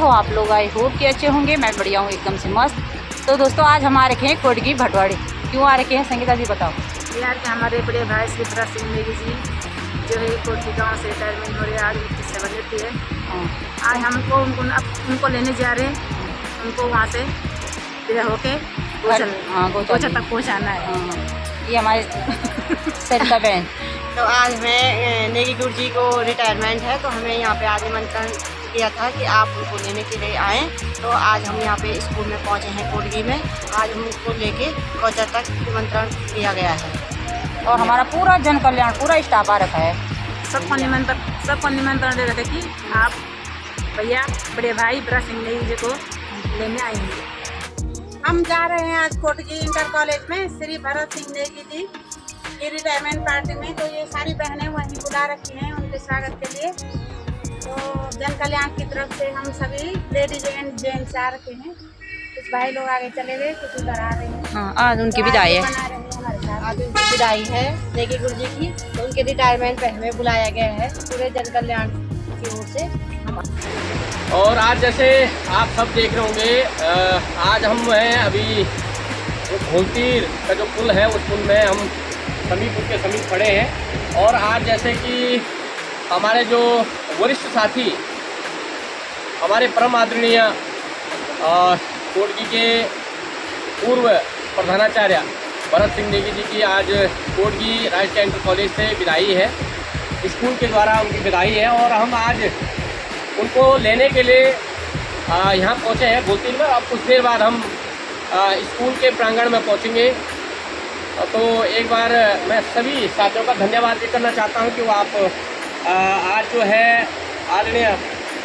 हो आप लोग? आई होप कि अच्छे होंगे। मैं बढ़िया हूँ एकदम से मस्त। तो दोस्तों आज हम आ रखे हैं कोटगी भटवाड़ी। क्यों आ रखे हैं संगीता जी बताओ? बिहार के हमारे बड़े भाई श्री प्रसाद सिंह नेगी जी जो है कोटगी गाँव से रिटायरमेंट हो रहे हैं, आज उनकी सेवानिवृत्ति है। आज हमको उनको लेने जा रहे हैं, उनको वहाँ से विदा होके गोचा तक पहुँचाना है। ये हमारे सरिता बहन। तो आज हमें नेगी गुरु जी को रिटायरमेंट है, तो हमें यहाँ पे आज निमंत्रण किया था कि आप उनको लेने के लिए आएँ। तो आज हम यहाँ पे स्कूल में पहुँचे हैं कोटगी में। आज हम उनको लेके गोचा तक निमंत्रण दिया गया है और हमारा पूरा जन कल्याण पूरा स्टाफ आ रखा है। सबको निमंत्रण दे रहे थे कि आप भैया बड़े भाई प्रसाद सिंह नेगी जी को लेने आएंगे। हम जा रहे हैं आज कोटगी इंटर कॉलेज में श्री भरत सिंह नेगी जी की रिटायरमेंट पार्टी में। तो ये सारी बहनें वहीं बुला रखी हैं उनके स्वागत के लिए। तो जन कल्याण की तरफ से हम सभी लेडीज एंड जेंट्स आ रखे हैं। कुछ भाई लोग आगे चले गए, कुछ उधर आ रहे हैं। हाँ, आज उनकी विदाई है। आज उनकी विदाई है नेगी गुरु जी की, तो उनके रिटायरमेंट पे हमें बुलाया गया है पूरे जन कल्याण की ओर से। और आज जैसे आप सब देख रहे होंगे, आज हम हैं अभी घोलतीर का जो पुल है उस पुल में हम समीपुर के समीप खड़े हैं। और आज जैसे कि हमारे जो वरिष्ठ साथी हमारे परम आदरणीय कोटगी के पूर्व प्रधानाचार्य भरत सिंह नेगी जी की आज कोटगी राजकीय इंटर कॉलेज से विदाई है, स्कूल के द्वारा उनकी विदाई है। और हम आज उनको लेने के लिए यहाँ पहुँचे हैं घोलतीर में। अब कुछ देर बाद हम स्कूल के प्रांगण में पहुँचेंगे। तो एक बार मैं सभी साथियों का धन्यवाद भी करना चाहता हूँ कि वो आप आज जो है आदरणीय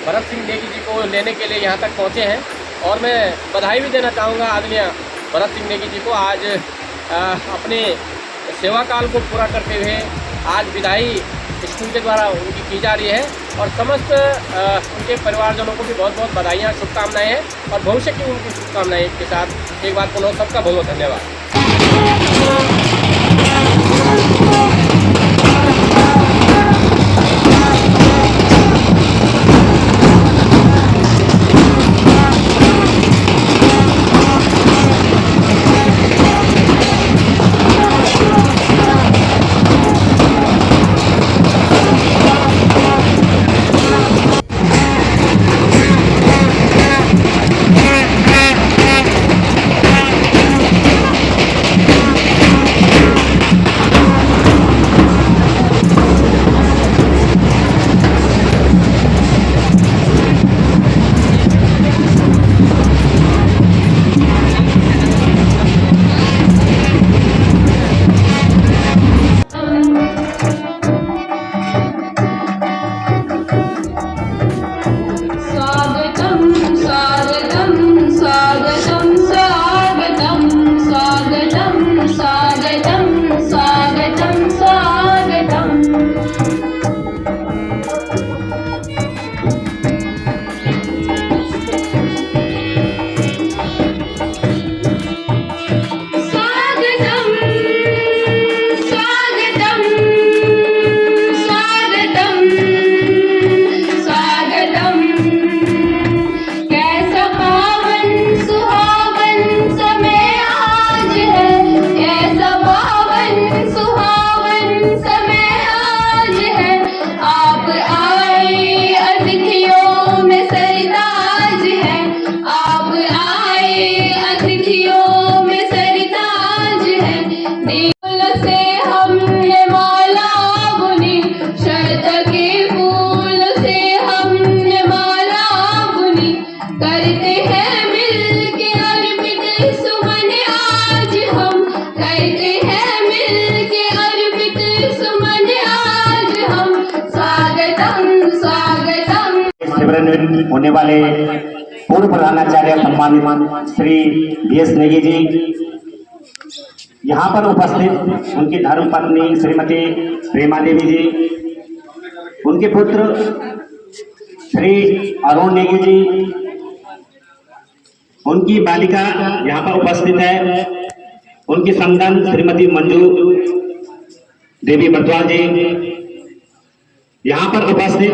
भरत सिंह नेगी जी को लेने के लिए यहाँ तक पहुँचे हैं। और मैं बधाई भी देना चाहूँगा आदरणीय भरत सिंह नेगी जी को। आज अपने सेवा काल को पूरा करते हुए आज विदाई स्कूल के द्वारा उनकी की जा रही है। और समस्त उनके परिवारजनों को भी बहुत बहुत बधाइयाँ, शुभकामनाएं हैं और भविष्य की उनकी शुभकामनाएं के साथ एक बार पुनः सबका बहुत बहुत धन्यवाद। होने वाले पूर्व प्रधानाचार्य सम्मानित श्री DS नेगी जी, यहाँ पर उपस्थित उनकी धर्मपत्नी श्रीमती प्रेमा देवी जी, उनके पुत्र श्री अरुण नेगी जी, उनकी बालिका यहाँ पर उपस्थित है, उनकी संतान श्रीमती मंजू देवी बटवाल जी यहाँ पर उपस्थित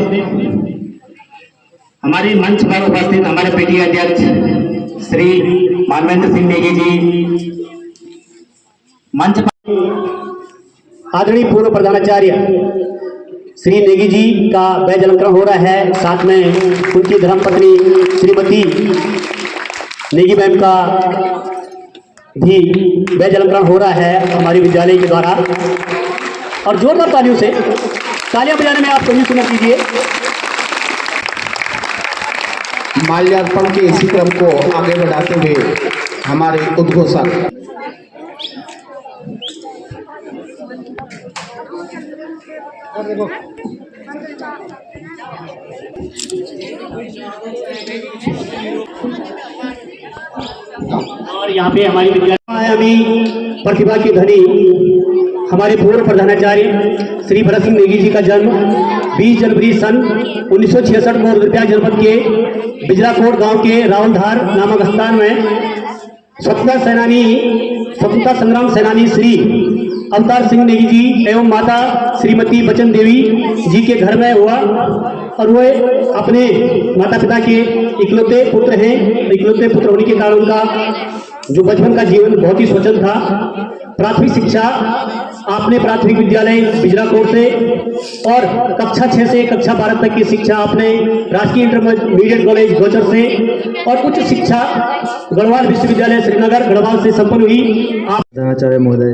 हमारे मंच पर उपस्थित हमारे पीटीए अध्यक्ष श्री मानवेंद्र सिंह नेगी जी, मंच पर आदरणीय पूर्व प्रधानाचार्य श्री नेगी जी का वैज अलंकरण हो रहा है। साथ में उनकी धर्मपत्नी श्रीमती नेगी मैम का भी वैज अलंकरण हो रहा है हमारे विद्यालय के द्वारा। और जोरदार तालियों से तालियां बजाने में आप सभी सुनर कीजिए। माल्यार्पण के इसी क्रम को आगे बढ़ाते हुए हमारे उद्घोषक और यहाँ पे हमारी विद्यालय अभी प्रतिभा की धनी हमारे पूर्व प्रधानाचार्य श्री भरत सिंह नेगी जी का जन्म 20 जनवरी सन 1966 को रुद्रप्रयाग जनपद के बिजलाकोट गांव के रावलधार नामक स्थान में स्वतंत्रता संग्राम सेनानी श्री अवतार सिंह नेगी जी एवं माता श्रीमती बचन देवी जी के घर में हुआ। और वे अपने माता पिता के इकलौते पुत्र हैं। इकलौते पुत्र होने के कारण उनका जो बचपन का जीवन बहुत ही स्वच्छंद था। प्राथमिक शिक्षा आपने प्राथमिक विद्यालय बिजलाकोट से और कक्षा 6 से कक्षा 12 तक की शिक्षा आपने राजकीय इंटरमीडिएट कॉलेज गोचर से और उच्च शिक्षा गढ़वाल विश्वविद्यालय श्रीनगर गढ़वाल से संपन्न हुई। आप प्रधानाचार्य महोदय,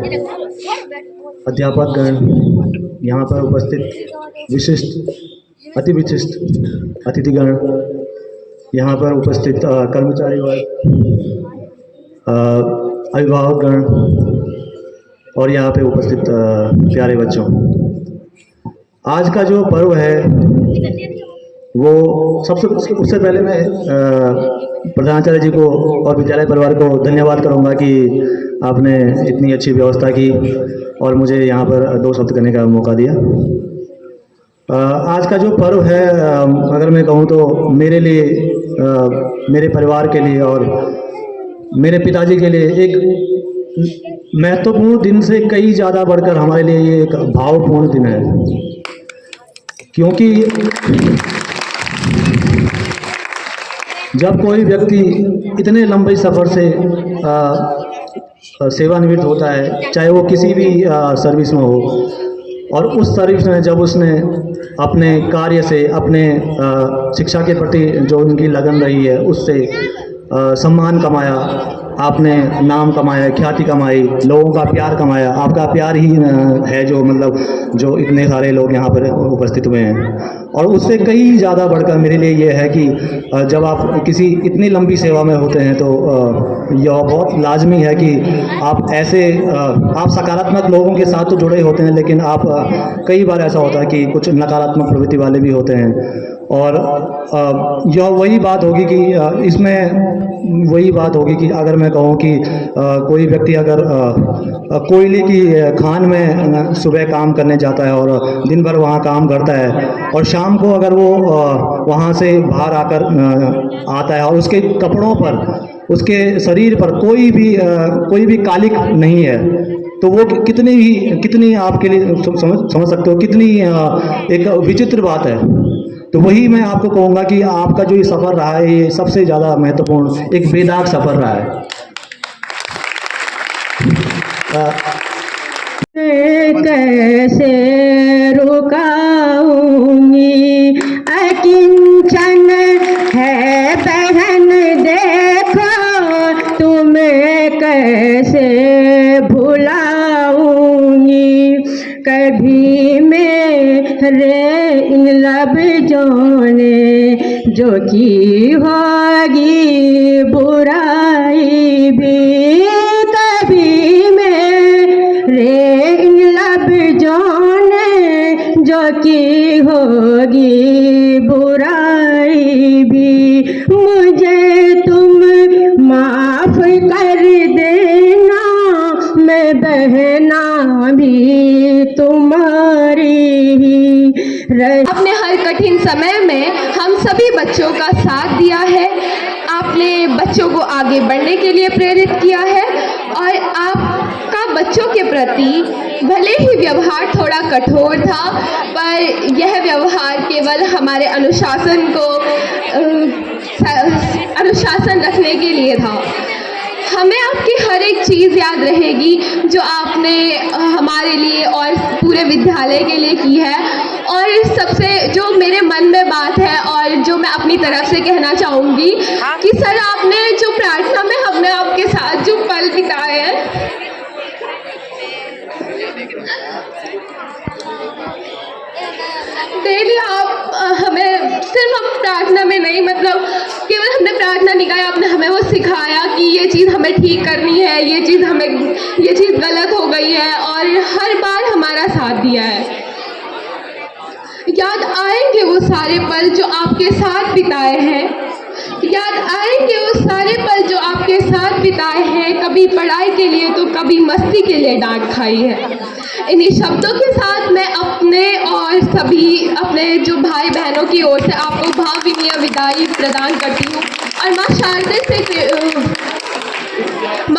अध्यापकगण, यहाँ पर उपस्थित अति विशिष्ट अतिथिगण, यहाँ पर उपस्थित कर्मचारी वर्ग, अभिभावकगण और यहाँ पे उपस्थित प्यारे बच्चों, आज का जो पर्व है वो उससे पहले मैं प्रधानाचार्य जी को और विद्यालय परिवार को धन्यवाद करूँगा कि आपने इतनी अच्छी व्यवस्था की और मुझे यहाँ पर 2 शब्द करने का मौका दिया। आज का जो पर्व है, अगर मैं कहूँ तो मेरे लिए, मेरे परिवार के लिए और मेरे पिताजी के लिए एक महत्वपूर्ण दिन से कई ज़्यादा बढ़कर हमारे लिए ये एक भावपूर्ण दिन है। क्योंकि जब कोई व्यक्ति इतने लंबे सफ़र से सेवानिवृत्त होता है, चाहे वो किसी भी सर्विस में हो, और उस सर्विस में जब उसने अपने कार्य से, अपने शिक्षा के प्रति जो उनकी लगन रही है, उससे सम्मान कमाया, आपने नाम कमाया, ख्याति कमाई, लोगों का प्यार कमाया। आपका प्यार ही है जो मतलब जो इतने सारे लोग यहाँ पर उपस्थित हुए हैं। और उससे कई ज़्यादा बढ़कर मेरे लिए ये है कि जब आप किसी इतनी लंबी सेवा में होते हैं तो यह बहुत लाजमी है कि आप ऐसे आप सकारात्मक लोगों के साथ तो जुड़े होते हैं, लेकिन आप कई बार ऐसा होता है कि कुछ नकारात्मक प्रवृत्ति वाले भी होते हैं। और यह वही बात होगी कि इसमें वही बात होगी कि अगर मैं कहूँ कि कोई व्यक्ति अगर कोयले की खान में सुबह काम करने जाता है और दिन भर वहाँ काम करता है, और शाम को अगर वो वहाँ से बाहर आकर आता है और उसके कपड़ों पर, उसके शरीर पर कोई भी कालिक नहीं है, तो वो कितनी आपके लिए समझ सकते हो कितनी एक विचित्र बात है। तो वही मैं आपको कहूँगा कि आपका जो ये सफ़र रहा है, ये सबसे ज़्यादा महत्वपूर्ण एक बेदाग सफ़र रहा है। कैसे रुकाऊंगी, अकिंचन है बहन देखो, तुम्हें कैसे भुलाऊंगी। कभी मेरे इन लफ्ज़ों ने जो की होगी बुराई भी, कभी मेरे इन लफ्ज़ों ने जो की होगी बुराई भी, मुझे तुम माफ़ कर देना, मैं बहना भी तुम्हारी ही रही। आपने हर कठिन समय में हम सभी बच्चों का साथ दिया है, आपने बच्चों को आगे बढ़ने के लिए प्रेरित किया है, और आपका बच्चों के प्रति भले ही व्यवहार थोड़ा कठोर था, पर यह व्यवहार केवल हमारे अनुशासन रखने के लिए था। हमें आपकी हर एक चीज़ याद रहेगी जो आपने हमारे लिए और पूरे विद्यालय के लिए की है। और सबसे जो मेरे मन में बात है और जो मैं अपनी तरफ से कहना चाहूँगी कि सर, आपने जो प्रार्थना में हमने आपके साथ जो पल बिताए हैं, डेली आप हमें सिर्फ हम प्रार्थना में नहीं, मतलब केवल हमने प्रार्थना नहीं गाया, आपने हमें वो सिखाया कि ये चीज़ हमें ठीक करनी है, ये चीज़ गलत हो गई है, और हर बार हमारा साथ दिया है। याद आएंगे वो सारे पल जो आपके साथ बिताए हैं, याद आएंगे वो सारे पल जो आपके साथ बिताए हैं, कभी पढ़ाई के लिए तो कभी मस्ती के लिए डांट खाई है। इन्हीं शब्दों के साथ मैं अपने और सभी अपने जो भाई बहनों की ओर से आपको भावभीनी विदाई प्रदान करती हूँ और माँ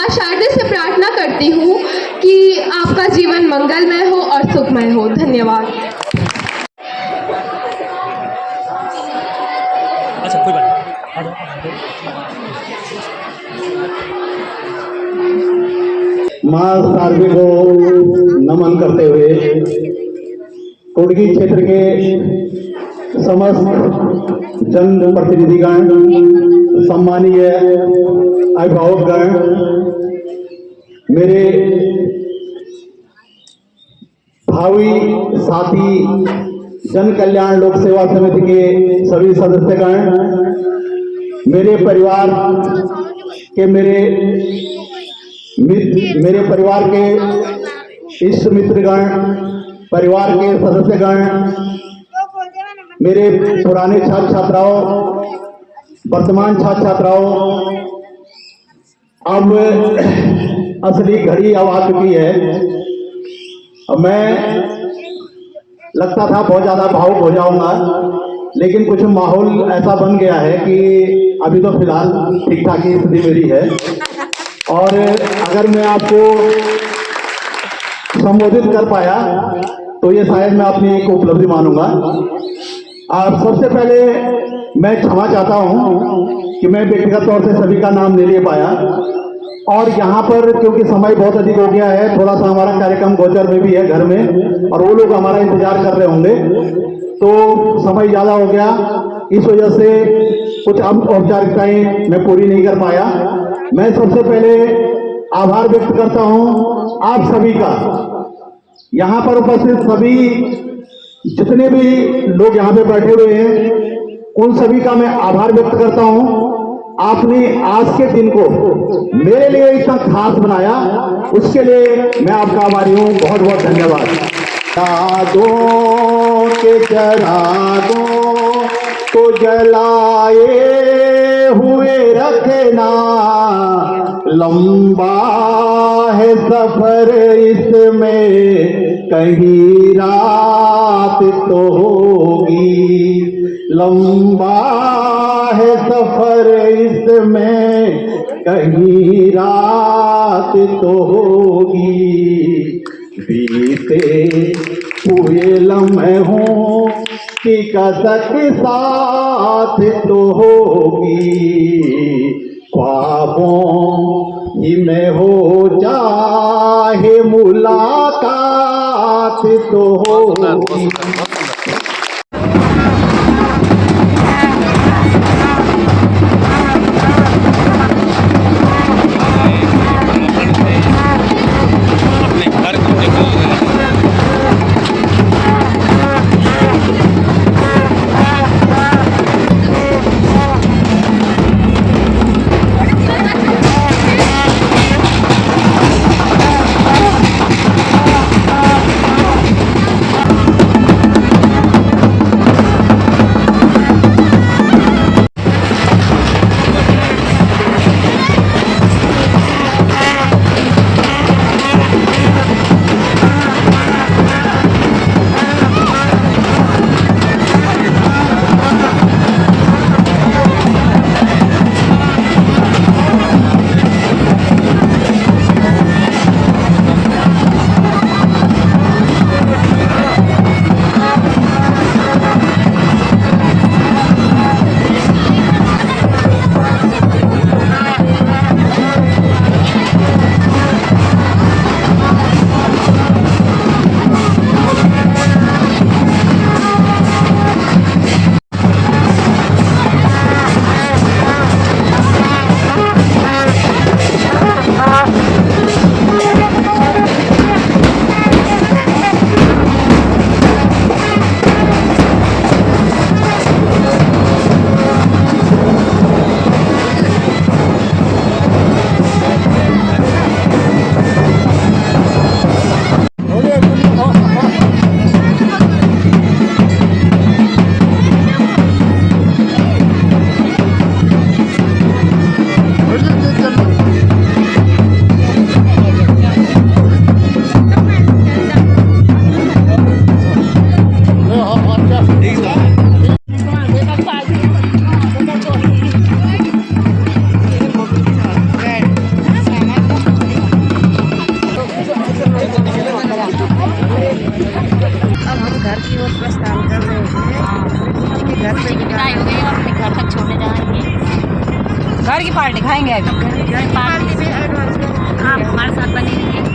शारदे से प्रार्थना करती हूँ कि आपका जीवन मंगलमय हो और सुखमय हो। धन्यवाद। अच्छा, कोई बात नहीं। माँ शारदे को नमन करते हुए कोडगी क्षेत्र के समस्त जन प्रतिनिधिगण, सम्मानीय अभिभावकगण, मेरे भावी साथी जन कल्याण लोक सेवा समिति के सभी सदस्यगण, मेरे परिवार के मेरे परिवार के इष्ट मित्रगण, परिवार के सदस्यगण, मेरे पुराने छात्र छात्राओं, वर्तमान छात्र छात्राओं, अब असली घड़ी अब आ चुकी है। अब मैं लगता था बहुत ज्यादा भावुक हो जाऊंगा, लेकिन कुछ माहौल ऐसा बन गया है कि अभी तो फिलहाल ठीक ठाक ही स्थिति मेरी है। और अगर मैं आपको संबोधित कर पाया तो ये शायद मैं अपनी एक उपलब्धि मानूंगा। आप सबसे पहले मैं क्षमा चाहता हूं कि मैं व्यक्तिगत तौर से सभी का नाम नहीं ले पाया, और यहाँ पर क्योंकि समय बहुत अधिक हो गया है, थोड़ा सा हमारा कार्यक्रम गोचर में भी है घर में, और वो लोग हमारा इंतजार कर रहे होंगे, तो समय ज़्यादा हो गया, इस वजह से कुछ औपचारिकताएं मैं पूरी नहीं कर पाया। मैं सबसे पहले आभार व्यक्त करता हूं आप सभी का, यहाँ पर उपस्थित सभी जितने भी लोग यहाँ पे बैठे हुए हैं, उन सभी का मैं आभार व्यक्त करता हूं। आपने आज के दिन को मेरे लिए इतना खास बनाया, उसके लिए मैं आपका आभारी हूं। बहुत बहुत धन्यवाद। यादों के चरागों को जलाए हुए रखना, लंबा है सफर इसमें कहीं रात तो होगी, लंबा है सफर इसमें कहीं रात तो होगी, बीते हुए लम्हे हों कि कसक साथ तो होगी, ख्वाबों ही में हो चाहे मुलाकात तो होगी। की ओर प्रस्थान कर रहे हैं। अपने घर गुरुजी पे की विदाई हो गई और अपने घर तक छोड़ने जाएंगे। घर की पार्टी खाएंगे अभी। पार्टी में एडवांस में आप हमारे साथ बने रहिए।